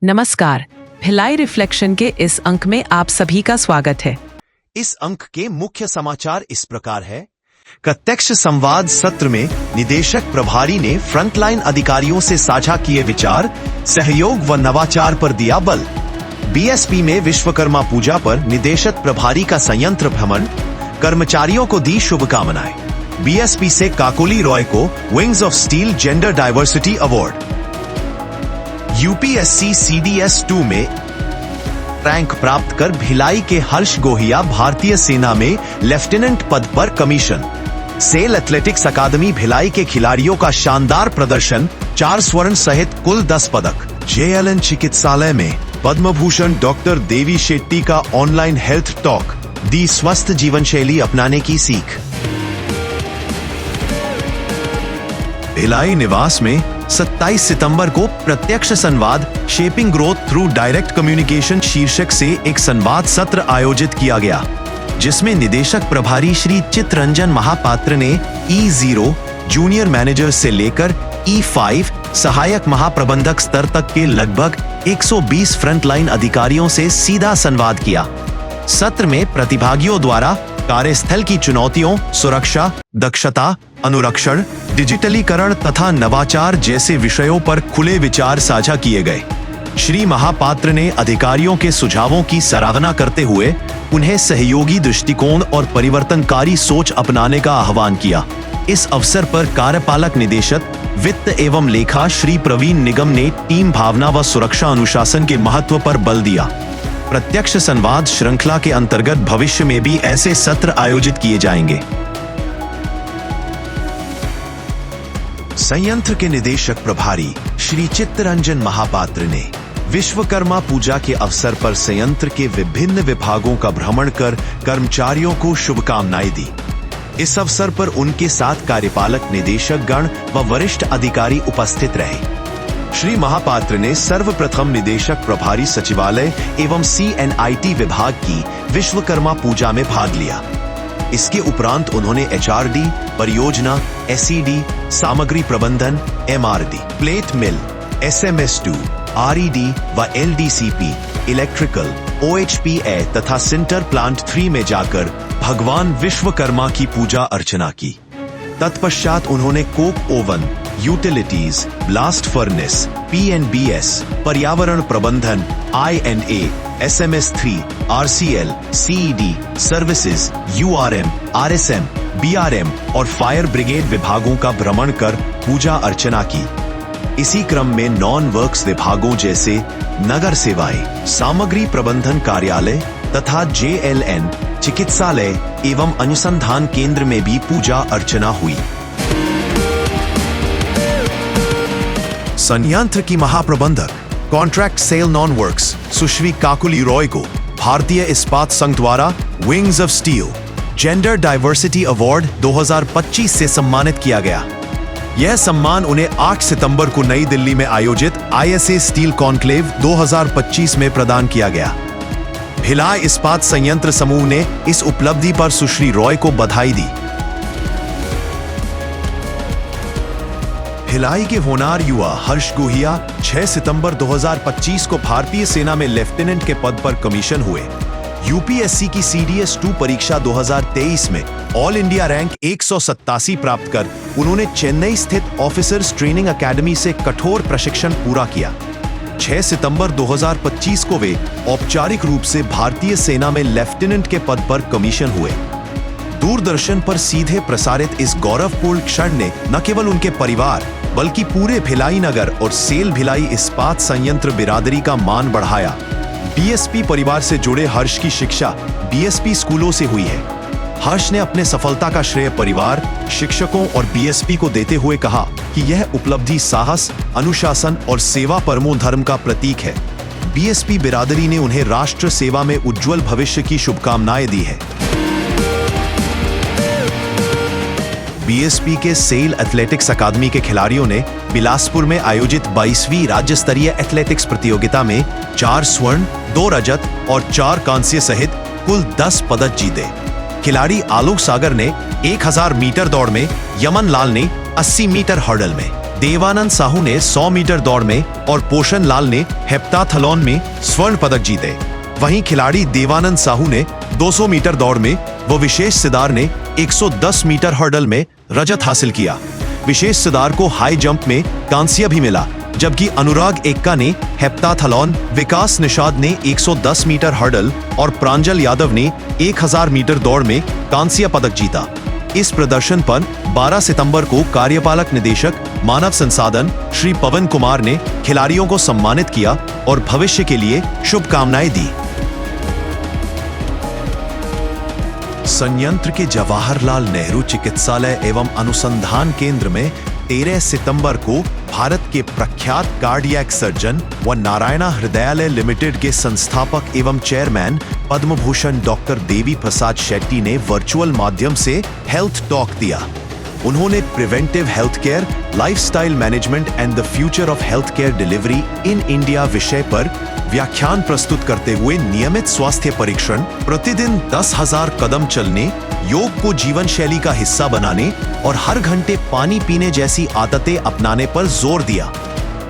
नमस्कार, भिलाई रिफ्लेक्शन के इस अंक में आप सभी का स्वागत है। इस अंक के मुख्य समाचार इस प्रकार है। प्रत्यक्ष संवाद सत्र में निदेशक प्रभारी ने फ्रंटलाइन अधिकारियों से साझा किए विचार, सहयोग व नवाचार पर दिया बल। बीएसपी में विश्वकर्मा पूजा पर निदेशक प्रभारी का संयंत्र भ्रमण, कर्मचारियों को दी शुभकामनाएं। बीएसपी से काकोली रॉय को wings of steel gender diversity award. UPSC CDS 2 में रैंक प्राप्त कर भिलाई के हर्ष गोहिया भारतीय सेना में लेफ्टिनेंट पद पर कमीशन। सेल एथलेटिक्स अकादमी भिलाई के खिलाड़ियों का शानदार प्रदर्शन, 4 स्वर्ण सहित कुल 10 पदक। JLN चिकित्सालय में पद्म भूषण डॉक्टर देवी शेट्टी का ऑनलाइन हेल्थ टॉक, दी स्वस्थ जीवन शैली अपनाने की सीख। भिलाई निवास में 27 सितंबर को प्रत्यक्ष संवाद shaping growth through direct communication शीर्षक से एक संवाद सत्र आयोजित किया गया, जिसमें निदेशक प्रभारी श्री चित्तरंजन महापात्र ने E0 जूनियर मैनेजर से लेकर E5 सहायक महाप्रबंधक स्तर तक के लगभग 120 फ्रंटलाइन अधिकारियों से सीधा संवाद किया। सत्र में प्रतिभागियों द्वारा कार्यस्थल की चुनौतियों, सुरक्षा, दक्षता, अनुरक्षण, डिजिटलीकरण तथा नवाचार जैसे विषयों पर खुले विचार साझा किए गए। श्री महापात्र ने अधिकारियों के सुझावों की सराहना करते हुए उन्हें सहयोगी दृष्टिकोण और परिवर्तनकारी सोच अपनाने का आह्वान किया। इस अवसर पर कार्यपालक निदेशक वित्त एवं लेखा श्री प्रवीण निगम ने टीम भावना व सुरक्षा अनुशासन के महत्व पर बल दिया। प्रत्यक्ष संवाद श्रृंखला के अंतर्गत भविष्य में भी ऐसे सत्र आयोजित किए जाएंगे। संयंत्र के निदेशक प्रभारी श्री चित्तरंजन महापात्र ने विश्वकर्मा पूजा के अवसर पर संयंत्र के विभिन्न विभागों का भ्रमण कर कर्मचारियों को शुभकामनाएं दी। इस अवसर पर उनके साथ कार्यपालक निदेशक गण व वरिष्ठ अधिकारी उपस्थित रहे। श्री महापात्र ने सर्वप्रथम निदेशक प्रभारी सचिवालय एवं CNIT विभाग की विश्वकर्मा पूजा में भाग लिया। इसके उपरांत उन्होंने HRD, परियोजना, SED, सामग्री प्रबंधन, MRD, प्लेट मिल, SMS2, RED व LDCP, इलेक्ट्रिकल, OHPA तथा सिंटर प्लांट 3 में जाकर भगवान विश्वकर्मा की पूजा अर्चना की। तत्पश्चात उन्होंने Coke oven, utilities, blast furnace, PNBS, पर्यावरण प्रबंधन, I&A, SMS3, RCL, CED, services, URM, RSM, BRM और फायर ब्रिगेड विभागों का भ्रमण कर पूजा अर्चना की। इसी क्रम में नॉन वर्क्स विभागों जैसे नगर सेवाएं, सामग्री प्रबंधन कार्यालय तथा JLN चिकित्सालय एवं अनुसंधान केंद्र में भी पूजा अर्चना हुई। संयंत्र की महाप्रबंधक कॉन्ट्रैक्ट सेल नॉन वर्क्स सुश्री काकुली रॉय को भारतीय इस्पात संघ द्वारा wings of steel gender diversity award 2025 से सम्मानित किया गया। यह सम्मान उन्हें 8 सितंबर को नई दिल्ली में आयोजित ISA स्टील कॉन्क्लेव 2025 में प्रदान किया गया। भिलाई इस्पात संयंत्र समूह ने इस उपलब्धि पर सुश्री रॉय को बधाई दी। भिलाई के होनार युवा हर्ष गोहिया 6 सितंबर 2025 को भारतीय सेना में लेफ्टिनेंट के पद पर कमीशन हुए। यूपीएससी की CDS 2 परीक्षा 2023 में ऑल इंडिया रैंक 187 प्राप्त कर उन्होंने चेन्नई स्थित ऑफिसर्स ट्रेनिंग अकेडमी से कठोर प्रशिक्षण पूरा किया। 6 सितंबर 2025 को वे औपचारिक रूप से भारतीय सेना में लेफ्टिनेंट के पद पर कमीशन हुए। दूरदर्शन पर सीधे प्रसारित इस गौरवपूर्ण क्षण ने न केवल उनके परिवार बल्कि पूरे भिलाई नगर और सेल भिलाई इस्पात संयंत्र बिरादरी का मान बढ़ाया। बीएसपी परिवार से जुड़े हर्ष की शिक्षा बीएसपी स्कूलों से हुई है। हर्ष ने अपने सफलता का श्रेय परिवार, शिक्षकों और बीएसपी को देते हुए कहा कि यह उपलब्धि साहस, अनुशासन और सेवा परमो धर्म का प्रतीक है। बीएसपी बिरादरी ने उन्हें राष्ट्र सेवा में उज्जवल भविष्य की शुभकामनाएं दी है। बीएसपी के सेल एथलेटिक्स अकादमी के खिलाड़ियों ने बिलासपुर में आयोजित 22वीं राज्य स्तरीय एथलेटिक्स प्रतियोगिता में 4 स्वर्ण, 2 रजत और 4 कांस्य सहित कुल 10 पदक जीते। खिलाड़ी आलोक सागर ने 1000 मीटर दौड़ में, यमन लाल ने 80 मीटर हर्डल में, देवानंद साहू ने 100 मीटर दौड़ में और पोषण लाल ने हेप्टाथलॉन में स्वर्ण पदक जीते। वहीं खिलाड़ी देवानंद साहू ने 200 मीटर दौड़ में व विशेष सिदार ने 110 मीटर हर्डल में रजत हासिल किया। विशेष सिदार को हाई जंप में कांस्य भी मिला, जबकि अनुराग एक्का ने हेप्टाथलॉन, विकास निषाद ने 110 मीटर हर्डल और प्रांजल यादव ने 1000 मीटर दौड़ में कांस्य पदक जीता। इस प्रदर्शन पर 12 सितंबर को कार्यपालक निदेशक मानव संसाधन श्री पवन कुमार ने खिलाड़ियों को सम्मानित किया और भविष्य के लिए शुभकामनाएं दी। संयंत्र के जवाहरलाल नेहरू चिकित्सालय एवं अनुसंधान केंद्र में 13 सितंबर को भारत के प्रख्यात कार्डियक सर्जन व नारायणा हृदयालय लिमिटेड के संस्थापक एवं चेयरमैन पद्म भूषण डॉक्टर देवी प्रसाद शेट्टी ने वर्चुअल माध्यम से हेल्थ टॉक दिया। उन्होंने preventive health care, lifestyle management and the future of health care delivery in India विषय पर व्याख्यान प्रस्तुत करते हुए नियमित स्वास्थ्य परीक्षण, प्रतिदिन 10,000 कदम चलने, योग को जीवन शैली का हिस्सा बनाने और हर घंटे पानी पीने जैसी आदतें अपनाने पर जोर दिया।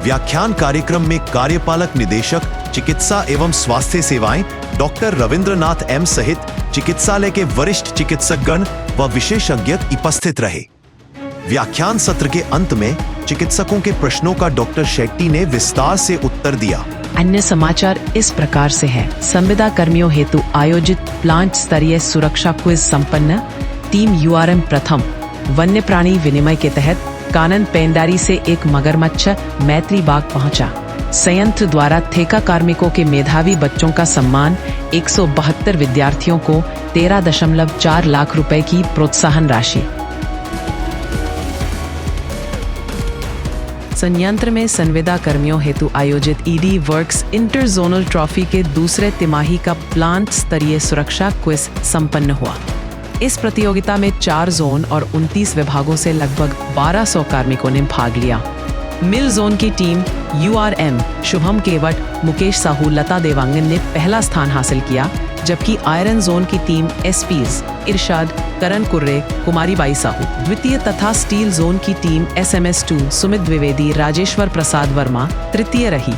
व्याख्यान कार्यक्रम में कार्यपालक निदेशक चिकित्सा एवं स्वास्थ्य सेवाएं डॉक्टर रविंद्रनाथ एम सहित चिकित्सालय के वरिष्ठ चिकित्सकगण व विशेषज्ञ उपस्थित रहे। व्याख्यान सत्र के अंत में चिकित्सकों के प्रश्नों का डॉक्टर शेट्टी ने विस्तार से उत्तर दिया। अन्य समाचार इस प्रकार से है। संविदा कर्मियों हेतु आयोजित प्लांट स्तरीय सुरक्षा क्विज संपन्न। टीम यूआरएम प्रथम। वन्य प्राणी विनिमय के तहत कानन पेंडारी से एक मगरमच्छ मैत्री बाग पहुंचा। संयंत्र द्वारा ठेका कार्मिकों के मेधावी बच्चों का सम्मान। 172 विद्यार्थियों को 13.4 लाख रुपए की प्रोत्साहन राशि। संयंत्र में संविदा कर्मियों हेतु आयोजित ED works inter zonal trophy के दूसरे तिमाही का प्लांट स्तरीय सुरक्षा क्विज संपन्न हुआ। इस प्रतियोगिता में 4 जोन और 29 विभागों से लगभग 1200 कार्मिकों ने भाग लिया। मिल जोन की टीम यूआरएम शुभम केवट, मुकेश साहू, लता देवांगन ने पहला स्थान हासिल किया, जबकि आयरन जोन की team SPs Irshad, Karan Kurre, Kumari by Sahu द्वितीय तथा स्टील जोन की टीम SMS2 सुमित द्विवेदी, राजेश्वर प्रसाद वर्मा तृतीय रही।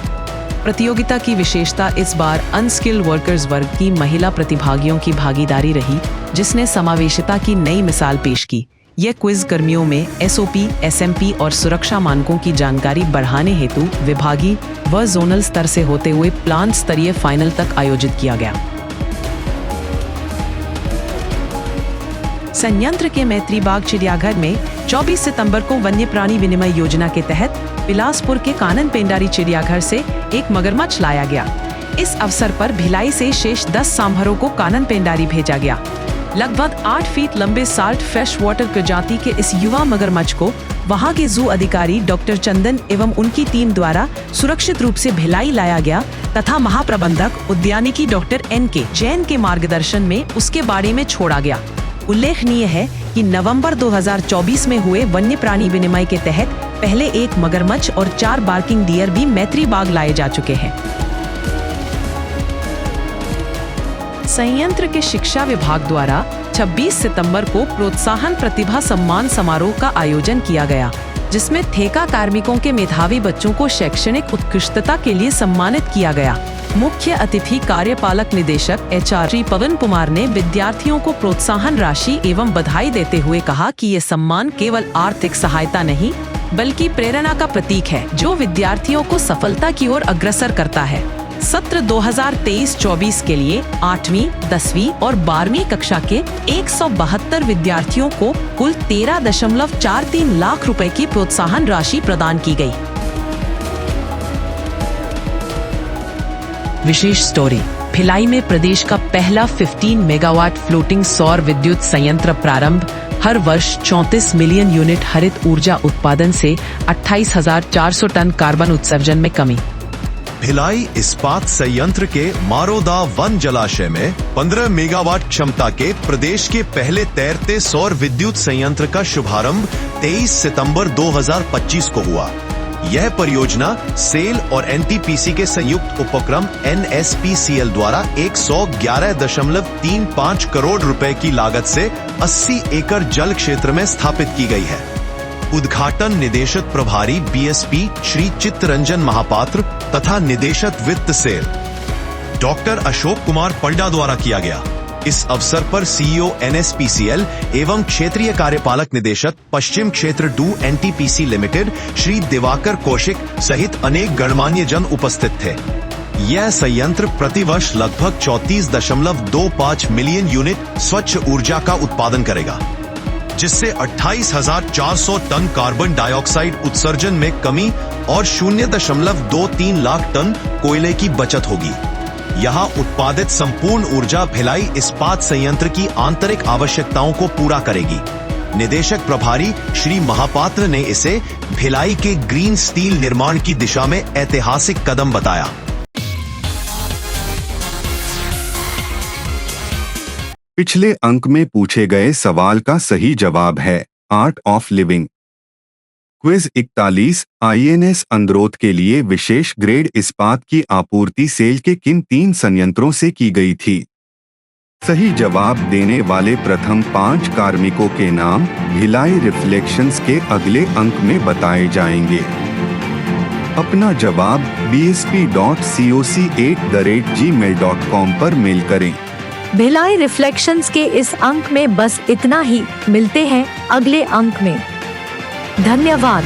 प्रतियोगिता की विशेषता इस बार अनस्किल्ड वर्कर्स वर्ग की महिला प्रतिभागियों की भागीदारी रही, जिसने समावेशिता की नई मिसाल पेश की। यह क्विज कर्मियों में SOP, SMP और सुरक्षा मानकों की जानकारी बढ़ाने हेतु विभागीय व जोनल स्तर से होते हुए प्लांट स्तरीय फाइनल तक आयोजित किया गया। संयंत्र के मैत्री बाग चिड़ियाघर में 24 सितंबर को वन्य प्राणी विनिमय योजना के तहत बिलासपुर के कानन पेंडारी चिड़ियाघर से एक मगरमच्छ लाया गया। इस अवसर पर भिलाई से शेष 10 सांभरों को कानन पेंडारी भेजा गया। लगभग 8 फीट लंबे साल्ट फ्रेश वाटर प्रजाति के इस युवा मगरमच्छ को वहां के जू अधिकारी डॉक्टर चंदन एवं उनकी टीम द्वारा सुरक्षित रूप से भिलाई लाया गया तथा महाप्रबंधक उद्यानिकी डॉक्टर NK जैन के मार्गदर्शन में उसके बाड़े में छोड़ा गया। उल्लेखनीय है कि नवंबर 2024 में हुए वन्य प्राणी विनिमय के तहत पहले एक मगरमच्छ और 4 बार्किंग डियर भी मैत्री बाग लाए जा चुके हैं। संयंत्र के शिक्षा विभाग द्वारा 26 सितंबर को प्रोत्साहन प्रतिभा सम्मान समारोह का आयोजन किया गया, जिसमें ठेका कार्मिकों के मेधावी बच्चों को शैक्षणिक उत्कृष्टता के लिए सम्मानित किया गया। मुख्य अतिथि कार्यपालक निदेशक HR श्री पवन कुमार ने विद्यार्थियों को प्रोत्साहन राशि एवं बधाई देते हुए कहा कि ये सम्मान केवल आर्थिक सहायता नहीं, बल्कि प्रेरणा का प्रतीक है, जो विद्यार्थियों को सफलता की ओर अग्रसर करता है। सत्र 2023-24 के लिए 8वीं, 10वीं और 12वीं कक्षा के 172 विद्यार्थियों को कुल 13.43 लाख रुपए की प्रोत्साहन राशि प्रदान की गई। विशेष स्टोरी। भिलाई में प्रदेश का पहला 15 मेगावाट फ्लोटिंग सौर विद्युत संयंत्र प्रारंभ। हर वर्ष 34 मिलियन यूनिट हरित ऊर्जा उत्पादन से 28,400 टन कार्बन उत्सर्जन में कमी। भिलाई इस्पात संयंत्र के मारोदा वन जलाशय में 15 मेगावाट क्षमता के प्रदेश के पहले तैरते सौर विद्युत संयंत्र का शुभारंभ 23 सितंबर 2025 को हुआ। यह परियोजना सेल और NTPC के संयुक्त उपक्रम NSPCL द्वारा 111.35 करोड़ रुपए की लागत से 80 एकड़ जल क्षेत्र में स्थापित की गई है। उद्घाटन निदेशक प्रभारी बीएसपी श्री चित्तरंजन महापात्र तथा निदेशक वित्त सेल डॉक्टर अशोक कुमार पल्डा द्वारा किया गया। इस अवसर पर सीईओ एनएसपीसीएल एवं क्षेत्रीय कार्यपालक निदेशक पश्चिम क्षेत्र 2 एनटीपीसी लिमिटेड श्री दिवाकर कौशिक सहित अनेक गणमान्य जन उपस्थित थे। यह संयंत्र प्रतिवर्ष लगभग 34.25 मिलियन यूनिट स्वच्छ ऊर्जा का उत्पादन करेगा, जिससे 28,400 टन कार्बन डाइऑक्साइड उत्सर्जन में कमी और 0.23 लाख टन कोयले की बचत होगी। यहाँ उत्पादित संपूर्ण ऊर्जा भिलाई इस्पात संयंत्र की आंतरिक आवश्यकताओं को पूरा करेगी। निदेशक प्रभारी श्री महापात्र ने इसे भिलाई के ग्रीन स्टील निर्माण की दिशा में ऐतिहासिक कदम बताया। पिछले अंक में पूछे गए सवाल का सही जवाब है art of living. Quiz 41 INS Androth के लिए विशेष ग्रेड इस्पात की आपूर्ति सेल के किन 3 संयंत्रों से की गई थी? सही जवाब देने वाले प्रथम 5 कार्मिकों के नाम भिलाई रिफ्लेक्शंस के अगले अंक में बताए जाएंगे। अपना जवाब bsp.coc8@gmail.com पर मेल करें। भिलाई रिफ्लेक्शंस के इस अंक में बस इतना ही। मिलते हैं अगले अंक में। धन्यवाद।